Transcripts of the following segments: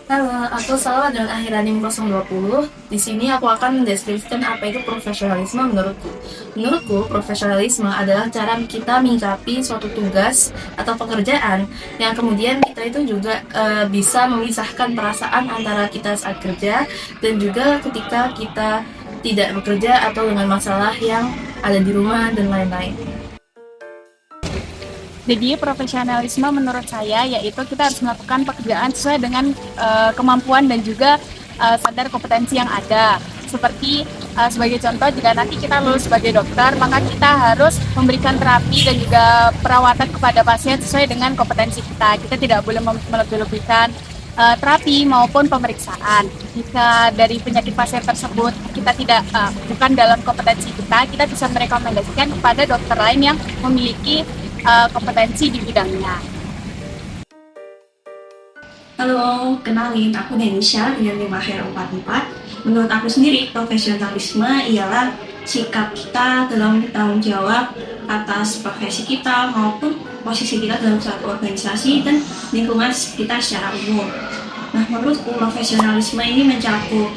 Halo, aku Salwa dengan Akhiranim 020. Di sini aku akan mendeskripsikan apa itu profesionalisme menurutku. Menurutku, profesionalisme adalah cara kita menyikapi suatu tugas atau pekerjaan yang kemudian kita itu juga bisa memisahkan perasaan antara kita saat kerja dan juga ketika kita tidak bekerja atau dengan masalah yang ada di rumah dan lain-lain. Jadi profesionalisme menurut saya yaitu kita harus melakukan pekerjaan sesuai dengan kemampuan dan juga sadar kompetensi yang ada. Seperti sebagai contoh, jika nanti kita lulus sebagai dokter, maka kita harus memberikan terapi dan juga perawatan kepada pasien sesuai dengan kompetensi kita. Kita tidak boleh melebih-lebihkan terapi maupun pemeriksaan. Jika dari penyakit pasien tersebut kita tidak bukan dalam kompetensi kita, kita bisa merekomendasikan kepada dokter lain yang memiliki kompetensi di bidangnya. Halo, kenalin aku Denisha dengan NIM Akhir 44. Menurut aku sendiri, profesionalisme ialah sikap kita dalam bertanggung jawab atas profesi kita maupun posisi kita dalam suatu organisasi dan lingkungan kita secara umum. Nah, menurutku profesionalisme ini mencakup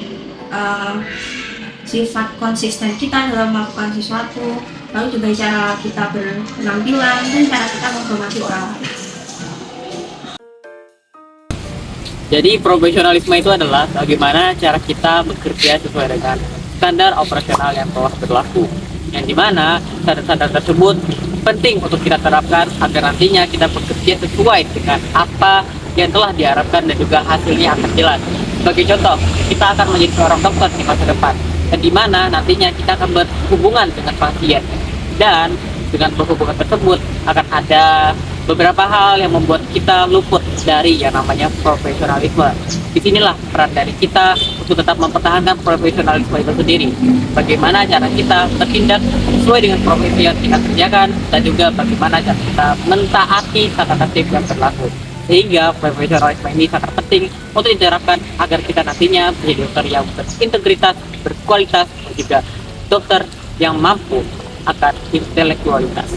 sifat konsisten kita dalam melakukan sesuatu, lalu juga cara kita berpenampilan dan cara kita menghormati orang lain. Jadi profesionalisme itu adalah bagaimana cara kita bekerja sesuai dengan standar operasional yang telah berlaku. Yang dimana standar-standar tersebut penting untuk kita terapkan agar nantinya kita bekerja sesuai dengan apa yang telah diharapkan dan juga hasilnya akan jelas. Sebagai contoh, kita akan menjadi seorang dokter di masa depan, dan dimana nantinya kita akan berhubungan dengan pasien. Dan dengan berhubungan tersebut akan ada beberapa hal yang membuat kita luput dari yang namanya profesionalisme. Disinilah peran dari kita untuk tetap mempertahankan profesionalisme itu sendiri. Bagaimana cara kita bertindak sesuai dengan profesi yang kita kerjakan, dan juga bagaimana cara kita mentaati tata tertib yang berlaku. Sehingga profesionalisme ini sangat penting untuk diterapkan agar kita nantinya menjadi dokter yang berintegritas, berkualitas, dan juga dokter yang mampu akan intelektualitas.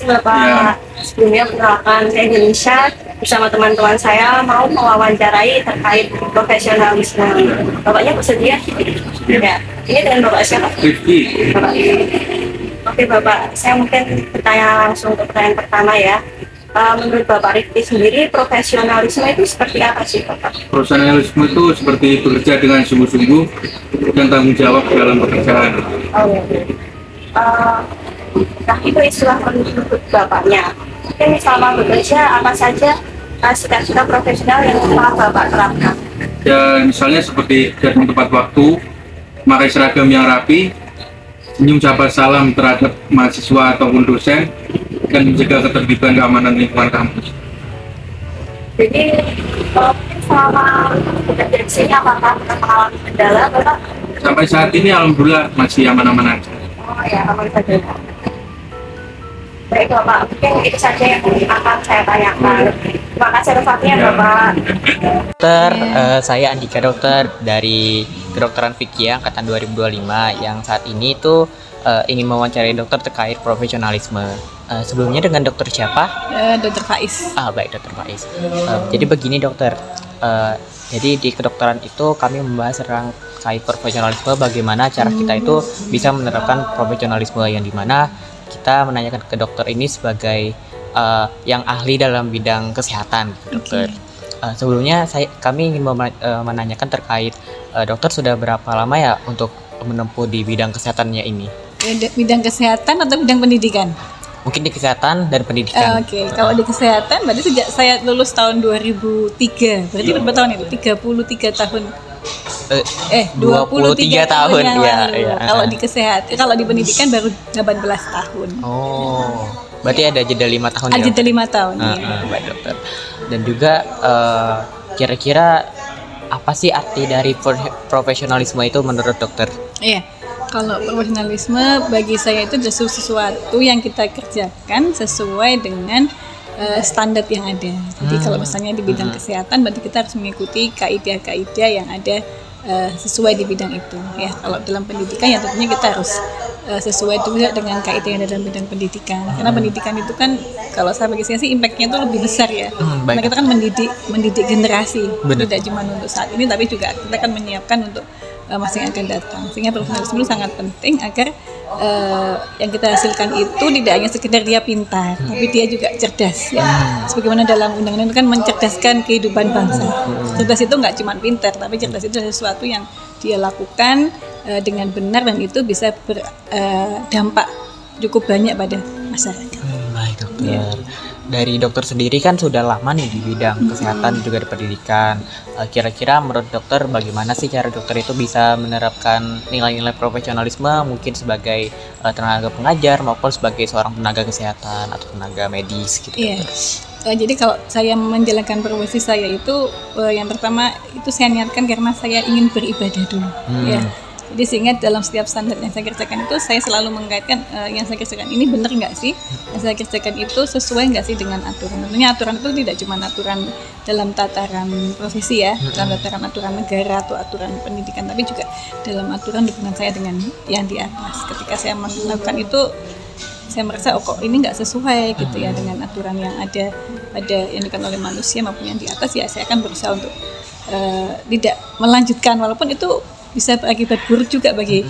Bapak, sebelumnya perkenalkan saya Indonesia bersama teman-teman saya mau mewawancarai terkait profesionalisme. Bapaknya bersedia? Ya. Ini dengan Bapak siapa? Rifki. Bapak. Oke Bapak, saya mungkin bertanya langsung ke pertanyaan pertama ya. Menurut Bapak Rifki sendiri, profesionalisme itu seperti apa sih Bapak? Profesionalisme itu seperti bekerja dengan sungguh-sungguh dan tanggung jawab dalam pekerjaan. Oh, uh, nah itu istilah menurut Bapaknya. Mungkin selama bekerja apa saja sikap-sikap profesional yang telah Bapak terapkan? Ya misalnya seperti datang tepat waktu, memakai seragam yang rapi, senyum sapa salam terhadap mahasiswa ataupun dosen, dan menjaga ketertiban keamanan lingkungan kampus. Jadi mungkin selama bekerja di sini apakah mengalami kendala Bapak? Sampai saat ini alhamdulillah masih aman-aman aja. Oh ya, aman saja. Baik Bapak, mungkin itu saja yang akan saya tanyakan. Terima kasih atas waktunya Bapak. Dokter, saya Andika dokter dari kedokteran fikih angkatan 2025 yang saat ini tuh ingin mewawancarai dokter terkait profesionalisme. Sebelumnya dengan dokter siapa? Dokter Faiz. Baik dokter Faiz. Jadi begini dokter, jadi di kedokteran itu kami membahas tentang terkait profesionalisme, bagaimana cara kita itu bisa menerapkan profesionalisme, yang dimana kita menanyakan ke dokter ini sebagai yang ahli dalam bidang kesehatan, dokter. Sebelumnya kami ingin menanyakan terkait dokter sudah berapa lama ya untuk menempuh di bidang kesehatannya ini? Bidang kesehatan atau bidang pendidikan? Mungkin di kesehatan dan pendidikan. Kalau di kesehatan berarti sejak saya lulus tahun 2003. Berarti berapa tahun itu? 33 tahun. 23 tahun yang ya, lalu. ya. Kalau di kesehatan, kalau di pendidikan baru 18 tahun. Oh, berarti ada jeda 5 tahun ya? Jeda 5 tahun. Ya. Baik dokter. Dan juga kira-kira apa sih arti dari profesionalisme itu menurut dokter? Iya. Kalau profesionalisme bagi saya itu justru sesuatu yang kita kerjakan sesuai dengan standar yang ada. Jadi kalau misalnya di bidang kesehatan, berarti kita harus mengikuti kaidah-kaidah yang ada sesuai di bidang itu. Ya, kalau dalam pendidikan ya tentunya kita harus sesuai juga dengan KIT yang ada dalam bidang pendidikan. Karena pendidikan itu kan kalau saya bagi saya sih impact-nya itu lebih besar ya. Karena kita kan mendidik generasi, tidak cuma untuk saat ini tapi juga kita kan menyiapkan untuk masa yang akan datang. Sehingga profesionalisme sangat penting agar yang kita hasilkan itu tidak hanya sekedar dia pintar, tapi dia juga cerdas ya. Sebagaimana dalam undang-undang itu kan mencerdaskan kehidupan bangsa. Cerdas itu nggak cuma pintar, tapi cerdas itu sesuatu yang dia lakukan dengan benar dan itu bisa berdampak cukup banyak pada masyarakat. Baik dokter. Dari dokter sendiri kan sudah lama nih di bidang kesehatan juga di pendidikan. Kira-kira menurut dokter bagaimana sih cara dokter itu bisa menerapkan nilai-nilai profesionalisme mungkin sebagai tenaga pengajar maupun sebagai seorang tenaga kesehatan atau tenaga medis gitu dokter? Jadi kalau saya menjalankan profesi saya itu yang pertama itu saya niatkan karena saya ingin beribadah dulu ya. Jadi sehingga dalam setiap standar yang saya kerjakan itu saya selalu mengaitkan yang saya kerjakan ini benar nggak sih, yang saya kerjakan itu sesuai nggak sih dengan aturan. Tentunya aturan itu tidak cuma aturan dalam tataran profesi ya, dalam tataran aturan negara atau aturan pendidikan, tapi juga dalam aturan hubungan saya dengan yang di atas. Ketika saya melakukan itu saya merasa kok ini nggak sesuai gitu ya dengan aturan yang ada yang dilakukan oleh manusia maupun yang di atas, ya saya akan berusaha untuk tidak melanjutkan walaupun itu bisa berakibat buruk juga bagi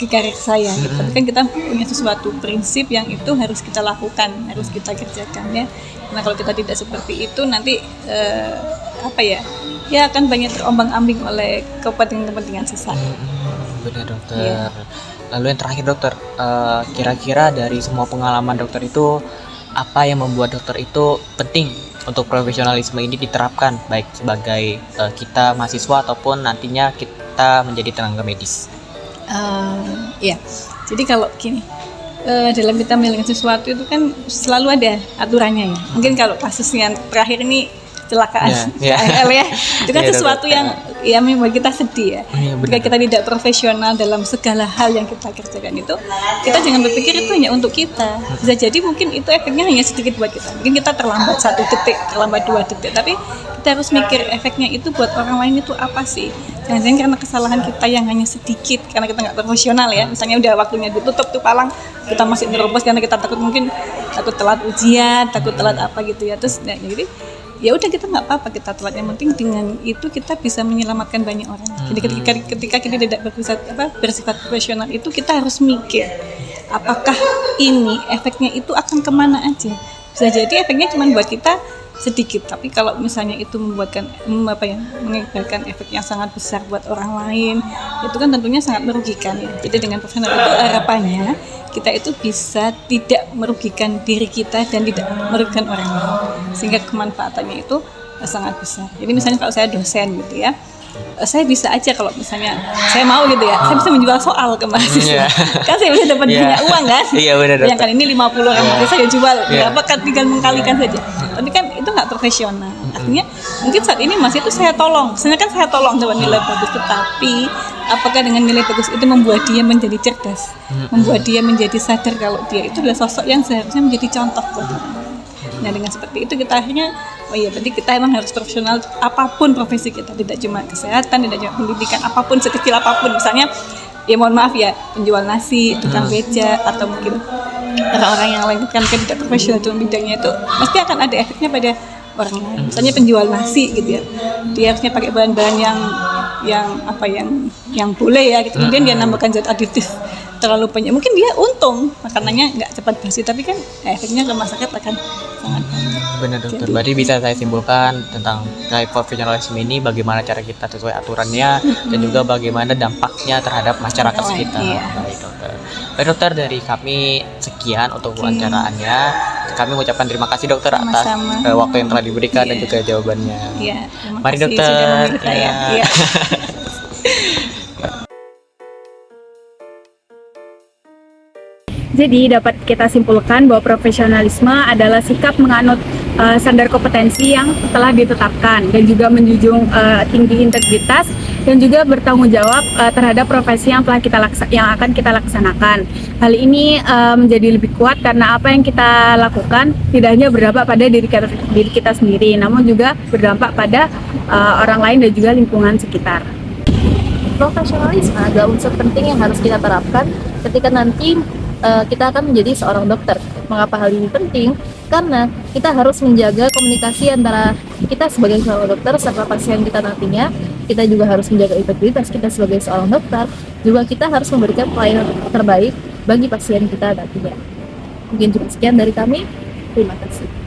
karir saya. Tapi kan kita punya sesuatu prinsip yang itu harus kita lakukan, harus kita kerjakan ya. Karena kalau kita tidak seperti itu nanti ya akan banyak terombang-ambing oleh kepentingan sesaat. Benar dokter. Lalu yang terakhir dokter, kira-kira dari semua pengalaman dokter itu apa yang membuat dokter itu penting untuk profesionalisme ini diterapkan baik sebagai kita mahasiswa ataupun nantinya kita menjadi tenaga medis? Jadi kalau gini, dalam kita menjalankan sesuatu itu kan selalu ada aturannya ya. Mungkin kalau kasus yang terakhir ini kecelakaan KRL ya, itu kan sesuatu yang membuat kita sedih ya. Jika kita tidak profesional dalam segala hal yang kita kerjakan itu, kita jangan berpikir itu hanya untuk kita. Bisa jadi mungkin itu efeknya hanya sedikit buat kita. Mungkin kita terlambat 1 detik, terlambat 2 detik, tapi kita harus mikir efeknya itu buat orang lain itu apa sih. Jangan-jangan karena kesalahan kita yang hanya sedikit, karena kita nggak profesional ya. Misalnya udah waktunya ditutup tuh palang, kita masih nerobos karena kita takut telat ujian, takut telat apa gitu ya. Terus jadi ya udah kita nggak apa-apa kita telat, yang penting dengan itu kita bisa menyelamatkan banyak orang. Jadi ketika kita tidak bersifat profesional itu kita harus mikir apakah ini efeknya itu akan kemana aja. Bisa jadi efeknya cuma buat kita sedikit, tapi kalau misalnya itu mengakibatkan efek yang sangat besar buat orang lain, itu kan tentunya sangat merugikan ya. Jadi dengan profesional itu harapannya kita itu bisa tidak merugikan diri kita dan tidak merugikan orang lain, sehingga kemanfaatannya itu sangat besar. Jadi misalnya kalau saya dosen gitu ya, saya bisa aja kalau misalnya saya mau gitu ya, saya bisa menjual soal ke mahasiswa. Kan saya bisa dapat banyak uang kan. Yang kali ini 50 orang saya jual, berapa kan tinggal mengkalikan saja. Tapi kan itu nggak profesional. Artinya mungkin saat ini masih itu saya tolong. Sebenarnya kan saya tolong dapat nilai bagus, tetapi apakah dengan nilai bagus itu membuat dia menjadi cerdas, membuat dia menjadi sadar kalau dia itu adalah sosok yang seharusnya menjadi contoh buat orang. Nah dengan seperti itu kita akhirnya berarti kita emang harus profesional apapun profesi kita, tidak cuma kesehatan, tidak cuma pendidikan, apapun sekecil apapun. Misalnya ya mohon maaf ya, penjual nasi, tukang beca, atau mungkin orang-orang yang lain kan tidak profesional dalam bidangnya, itu pasti akan ada efeknya pada orang lain. Misalnya penjual nasi gitu ya, dia harusnya pakai bahan-bahan yang boleh ya gitu. Kemudian dia nambahkan zat aditif terlalu banyak, mungkin dia untung makanannya nggak cepat basi, tapi kan efeknya ke masyarakat akan sangat banyak. Benar dokter, berarti bisa saya simpulkan tentang profesionalisme ini bagaimana cara kita sesuai aturannya dan juga bagaimana dampaknya terhadap masyarakat sekitar. Baik dokter, dari kami sekian untuk wawancaraannya. Kami mengucapkan terima kasih dokter atas waktu yang telah diberikan dan juga jawabannya. Mari dokter. Jadi dapat kita simpulkan bahwa profesionalisme adalah sikap menganut standar kompetensi yang telah ditetapkan dan juga menjunjung tinggi integritas dan juga bertanggung jawab terhadap profesi yang akan kita laksanakan. Hal ini menjadi lebih kuat karena apa yang kita lakukan tidak hanya berdampak pada diri kita sendiri, namun juga berdampak pada orang lain dan juga lingkungan sekitar. Profesionalisme adalah unsur penting yang harus kita terapkan ketika nanti kita akan menjadi seorang dokter. Mengapa hal ini penting? Karena kita harus menjaga komunikasi antara kita sebagai seorang dokter serta pasien kita nantinya. Kita juga harus menjaga integritas kita sebagai seorang dokter. Juga kita harus memberikan pelayanan terbaik bagi pasien kita nantinya. Mungkin cukup sekian dari kami. Terima kasih.